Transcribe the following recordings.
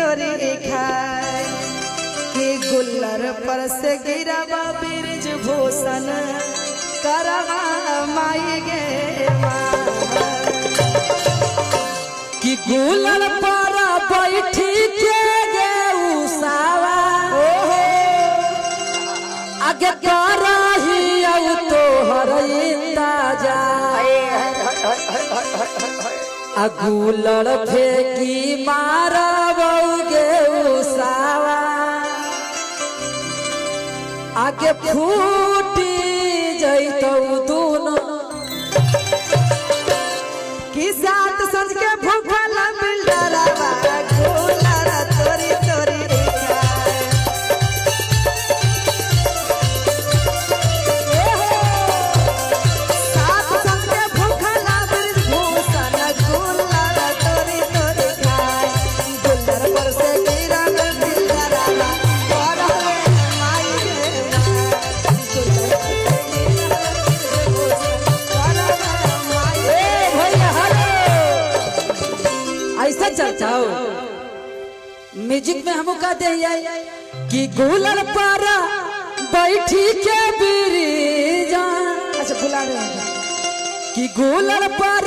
तोरी खाए कि गुल्लर पर से गिरा बिरज भूषण करवा माई गे कि गुल्लर पर बैठी के गे उसावा आगे करही तो हर इंतजा गुल्लर फेंकी मारबोगे उसावा आगे फूटी जैतौ दोनों कि सात संज के भूखल बिलडरवा गुल्लर तोरी तोरी खाए सात संज के भूखल बिरज भूषण गुल्लर तोरी तोरी खाए गुल्लर पर से गिरा बिलडरवा करवे माई गे गुल्लर पर से गिरा बिरज भूषण करवे माई ऐसा चलता हो म्यूजिक में हम कहते हैं कि गुल्लर पर बैठी के बिरिजा अच्छा बुला रहे हैं कि गुल्लर पर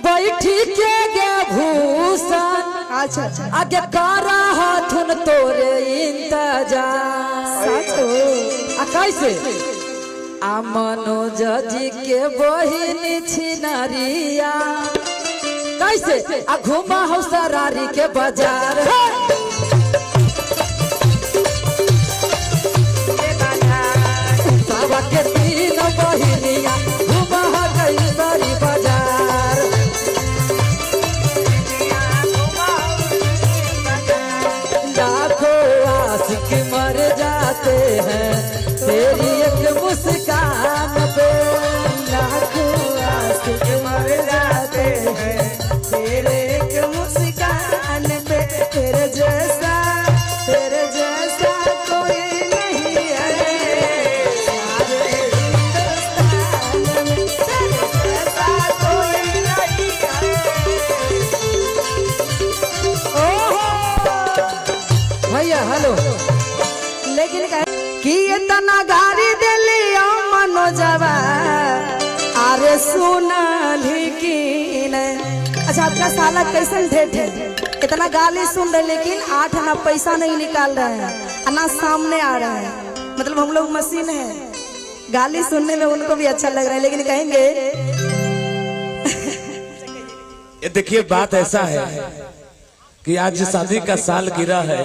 बैठी के गे भूषण अच्छा अच्छा आगे करा हाथुन तोरे इंतजार साचो कैसे आ मनोज जी के बहिन छिनरिया कैसे आ घुमा हो सरारी के बाजार बाबा के तीन बहिनिया घुमा हो गई सारी बाजार लाखों आशिक मर जाते हैं तेरी एक मुस्कान पे लाखों आशिक मर जाते हैं तेरे एक मुस्कान पे तेरे जैसा कोई नहीं है सारे हिंदुस्तान में तेरे जैसा कोई नहीं है भैया हेलो लेकिन कि इतना गाड़ी दिली मनोजवा अरे सुनली की अच्छा आपका साला कैसन ठेठ है इतना गाली सुन रहे लेकिन 8 आना पैसा नहीं निकाल रहे हैं ना सामने आ रहा है मतलब हम लोग मशीन है गाली सुनने में उनको भी अच्छा लग रहा है लेकिन कहेंगे ये देखिए बात ऐसा है कि आज शादी का साल गिरा है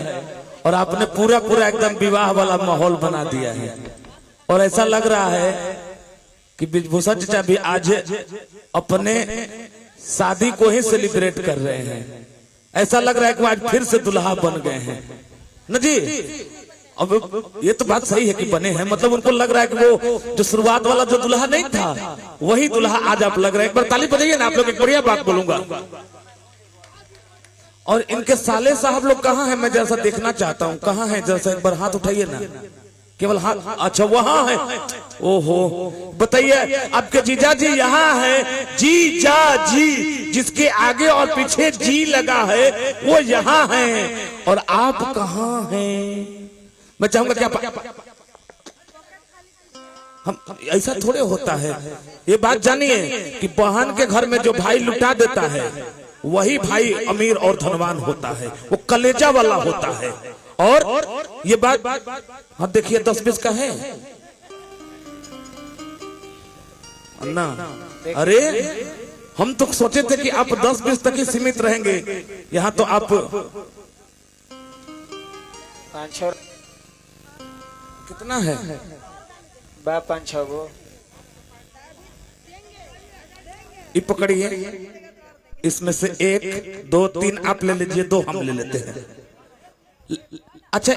और आपने पूरा एकदम विवाह वाला माहौल बना दिया है और ऐसा लग रहा है कि ब्रिजभूषण चाचा भी आज अपने शादी को ही सेलिब्रेट कर रहे हैं। ऐसा लग रहा है कि आज फिर से दुल्हा बन गए हैं न जी। अब ये तो बात सही है कि बने हैं, मतलब उनको लग रहा है कि वो जो शुरुआत वाला जो दुल्हा नहीं था वही दुल्हा आज आप लग रहे हैं। एक बार ताली बजाइए ना आप लोग। एक बढ़िया बात बोलूंगा। और इनके साले साहब लोग कहाँ हैं, मैं जैसा देखना चाहता हूँ। कहाँ हैं जैसा, एक बार हाथ उठाइए ना, केवल हाथ। अच्छा वहां है। ओहो बताइए, आपके जीजा जी यहाँ है। जीजा जी जिसके आगे और पीछे जी लगा है वो यहाँ है और आप कहाँ हैं। मैं चाहूंगा क्या हम ऐसा थोड़े होता है। ये बात जानिए कि बहन के घर में जो भाई लुटा देता है वही भाई अमीर और धनवान होता है, वो कलेजा वाला होता है। और ये बात हाँ देखिए 10-20 का है ना। अरे हम तो सोचे थे कि आप 10-20 तक ही सीमित रहेंगे, यहाँ तो आप 5-6 कितना है 5-6 गो ये पकड़िए। इसमें से 1 2 3 आप ले लीजिए, 2 हम ले लेते हैं। अच्छा